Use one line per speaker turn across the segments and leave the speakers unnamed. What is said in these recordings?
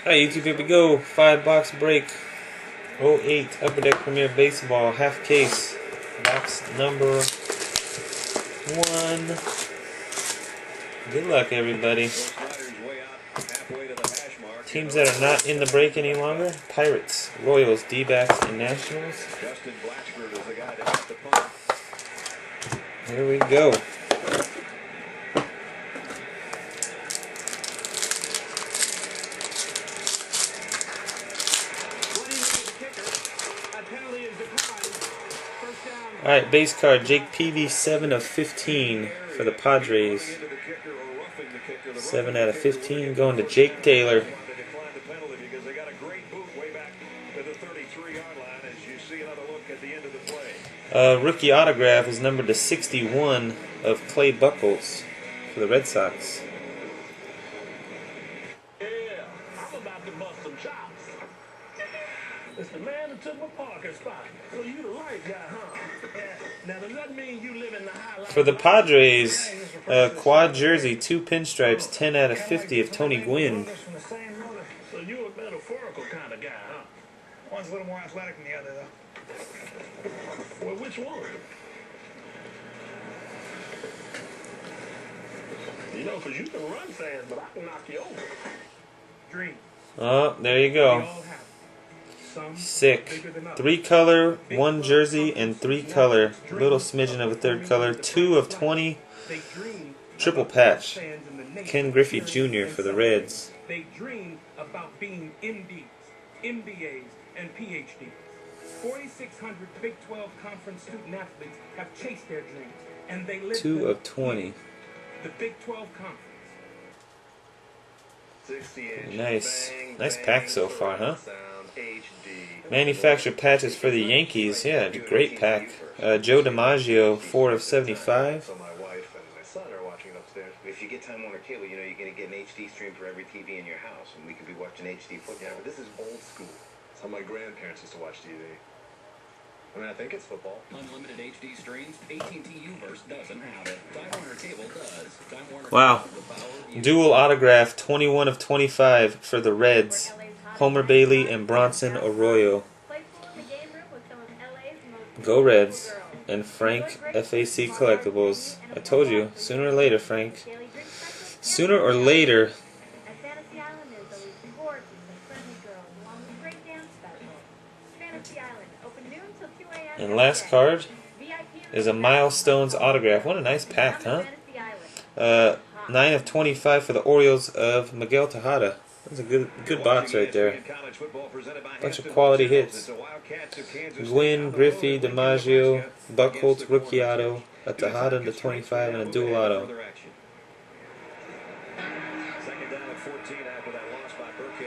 Alright, YouTube, here we go. 5-box break. '08 Upper Deck Premier Baseball half case. Box number 1. Good luck, everybody. Teams that are not in the break any longer: Pirates, Royals, D-backs, and Nationals. Here we go. Alright, base card, Jake Peavy, 7 of 15 for the Padres. 7 out of 15 going to Jake Taylor. Rookie autograph is numbered to 61 of Clay Buchholz for the Red Sox.
It's the man that took my parking spot. So you the right guy, huh? Now does that mean you live in the high life?
For the Padres, quad jersey, 2 pinstripes, 10 out of 50 of Tony Gwynn.
So you're a metaphorical kind of guy, huh?
One's a little more athletic than the other, though.
Well, which one? You know, because you can run fast, but I can knock you over.
Dream.
Oh, there you go. Sick. 3 color, 1 jersey, and 3 color. Little smidgen of a 3rd color. 2 of 20. Triple patch. Ken Griffey Jr. for the Reds.
They dream about being MDs, MBAs, and PhDs. 4,600 Big 12 conference student athletes have chased their dreams, and they live
2 of 20.
The Big 12 conference.
Nice pack so far, huh? Manufactured patches for the Yankees. Yeah, great pack. Joe DiMaggio, 4 of 75.
So my wife and my son are watching upstairs. If you get Time Warner Cable, you know you're going to get an HD stream for every TV in your house, and we could be watching HD football. Yeah, but this is old school. It's how my grandparents used to watch TV. I mean, I think it's football.
Unlimited HD streams, AT&T U-verse doesn't have it. Time Warner Cable does. Time Warner
Wow. Dual autograph, 21 of 25 for the Reds. Homer Bailey and Bronson Arroyo. Go Reds. And Frank, FAC Collectibles. I told you, sooner or later, Frank. Sooner or later. And last card is a Milestones autograph. What a nice pack, huh? 9 of 25 for the Orioles of Miguel Tejada. That's a good box right there. Bunch of quality hits. Gwynn, Griffey, DiMaggio, Buchholz, rookie auto, a Tejada to 25, and a dual auto.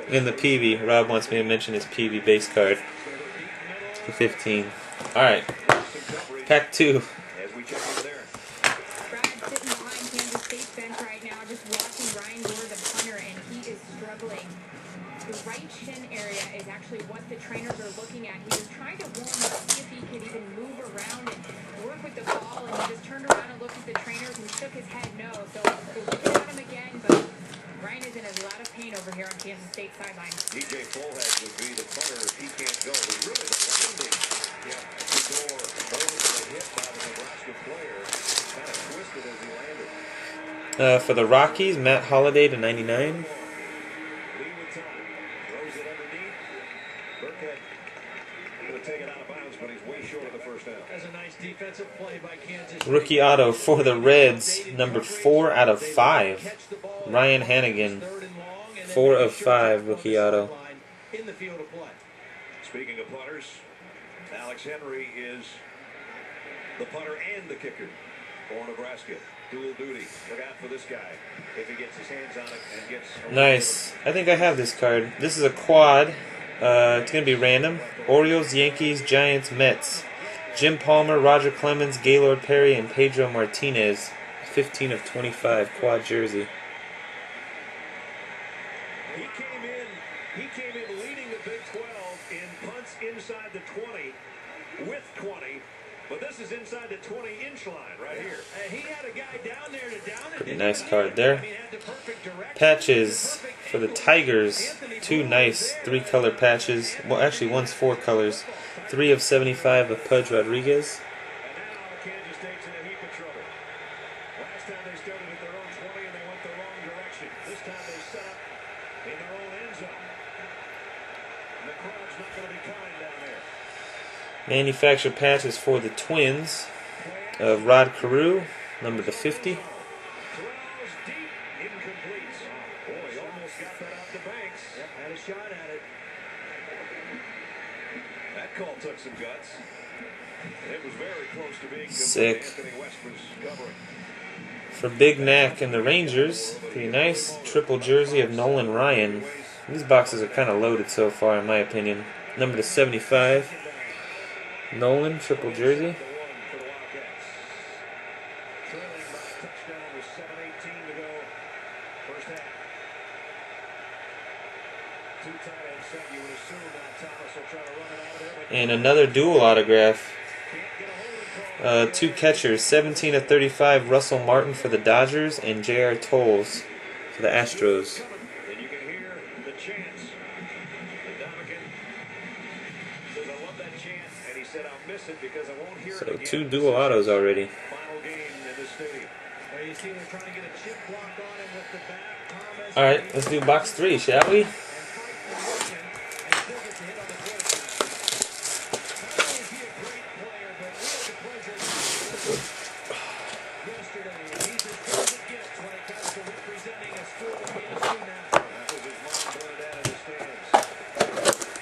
And the Peavy. Rob wants me to mention his Peavy base card for 15. Alright. Pack 2.
The right shin area is actually what the trainers are looking at. He was trying to warm up, see if he could even move around and work with the ball, and he just turned around and looked at the trainers and shook his head no. So they're looking at him again, but Ryan is in a lot of pain over here on Kansas State sideline.
DJ Fullhead would be the punter if he can't go. But really the landing, the door over the hip by the Nebraska player kind of twisted as he landed.
For the Rockies, Matt Holliday to 99. Rookie auto for the Reds, number 4 out of 5. Ryan Hannigan, 4 of 5 rookie auto.
Speaking of punters, Alex Henry is the punter and the kicker for Nebraska. Dual duty. Look out for this guy if he gets his hands on it and gets.
Nice. I think I have this card. This is a quad. It's going to be random. Orioles, Yankees, Giants, Mets. Jim Palmer, Roger Clemens, Gaylord Perry, and Pedro Martinez. 15 of 25 quad jersey.
He came in leading the Big 12 in punts inside the 20 with 20 But this is inside the 20-inch line right here.
And he had a guy down there to down it.
Pretty nice card there.
I mean, had the perfect direction.
Patches for the Tigers. 2 nice 3-color patches. Well, actually, one's 4 colors. 3 of 75 of Pudge Rodriguez.
And now Kansas State's in a heap of trouble. Last time they started at their own 20 and they went the wrong direction. This time they set up in their own end zone. And the crowd's not going to be kind down there.
Manufactured patches for the Twins of Rod Carew, number to 50.
Throws deep, incomplete. Boy, he almost got that out the banks.
Yep, had a shot at it.
That call took some guts. It was very close to being
Sick.
complete. Anthony West was covering.
For Big Knack and the Rangers, pretty nice triple jersey of Nolan Ryan. These boxes are kind of loaded so far, in my opinion. Number to 75. Nolan, triple jersey.
For the Wildcats. Trailing by a touchdown with 7:18 to go. First half. 2 tight ends set. You would assume that Thomas will try to run it out of there. But
And another dual autograph.
can't get a hold of it.
2 catchers, 17 of 35, Russell Martin for the Dodgers and J.R. Tolles for the Astros.
And you can hear the chants. And Dominican says, I love that chant. And he said, I'll miss it because I won't hear it
So
again.
2 dual autos already.
Final game in this stadium.
Well, you see they're trying to get a chip block on him with the bat. Thomas
Alright, let's do box 3, shall we?
and fight for Morgan and still gets a hit on the quarterback. Not only is he a great player, but we had the pleasure of meeting him yesterday. He's as good as it gets when it comes to representing a school in BSU now.
That was his mom Bernadette in the stands.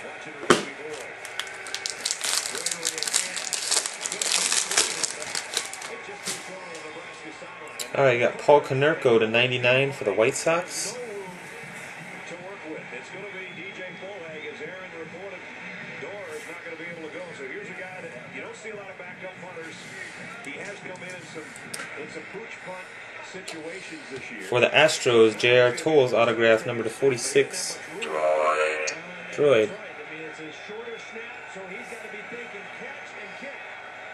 Watching her baby boy. Gregory again. It just keeps going on the Nebraska sideline.
Alright, you got Paul Konerko to 99 for the White Sox.
No room to work with. It's going to be DJ Folhag, as Aaron reported. Dorr is not going to be able to go. So here's a guy that you don't see a lot of backup punters. He has come in some pooch punt situations this year.
For the Astros, J.R. Tolles autograph, number to 46. Droid.
Right. I mean, it's a shorter snap, so he's got to be thinking catch and kick.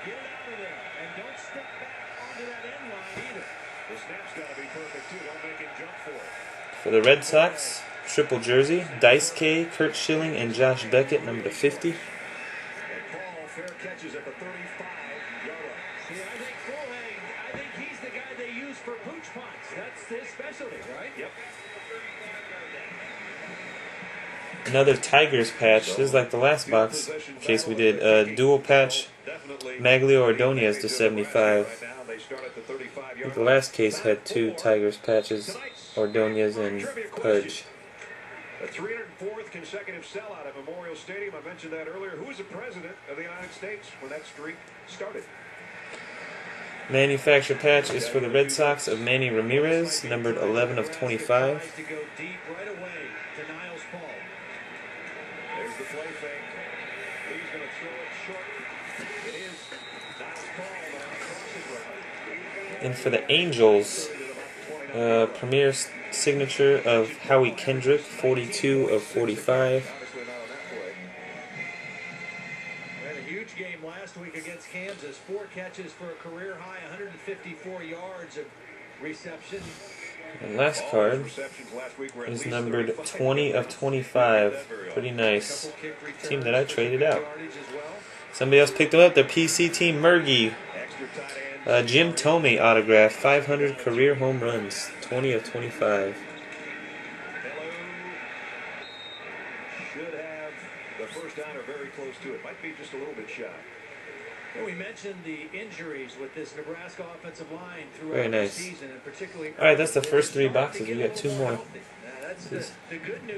Get it out of there. And don't step back onto that end line either.
The snap's got to be perfect, too. Don't make him jump for it.
For the Red Sox, triple jersey, Dice K, Kurt Schilling, and Josh Beckett, number to 50.
And Paul, fair catches at the 35-yard line.
See, I think Folhag, I think he's the guy they use for pooch punts. That's his specialty, right?
Yep.
Another Tigers patch. This is like the last box, in case we did. Dual patch,
Definitely.
Maglio Ordonez to 75.
Right now, they start at the
I
35-yard
think the
line.
last case had 2 Tigers patches, Ordonez and Pudge.
The 304th consecutive sellout at Memorial Stadium. I mentioned that earlier. Who was the president of the United States when that streak started?
Manufactured patch is for the Red Sox of Manny Ramirez, numbered 11 of 25.
Tries to go deep right away to Niles Paul.
There's the play fake. He's going to throw it short. It is Niles Paul, but on a crossing route.
And for the Angels, premier signature of Howie Kendrick, 42 of 45.
Obviously not on that play.
We had a huge game last week against Kansas. 4 catches for a career high, 154 yards of reception.
And last
All
card
those receptions last week were at
is
least
numbered
35.
20 of 25. Pretty nice.
Couple kick returns
Team that I
for
traded
good
out.
yardage as well.
Somebody else picked them up. Their PC team, Murgy.
Extra tight end.
Jim Tomey autograph, 500 career home runs, 20 of 25.
Hello. Should have the first down or very close to it. Might be just a little bit shy.
And we mentioned the injuries with this Nebraska offensive line throughout
Very
the
nice.
season, and particularly.
All right, that's the first 3 boxes. We got 2 more.
That's the good news.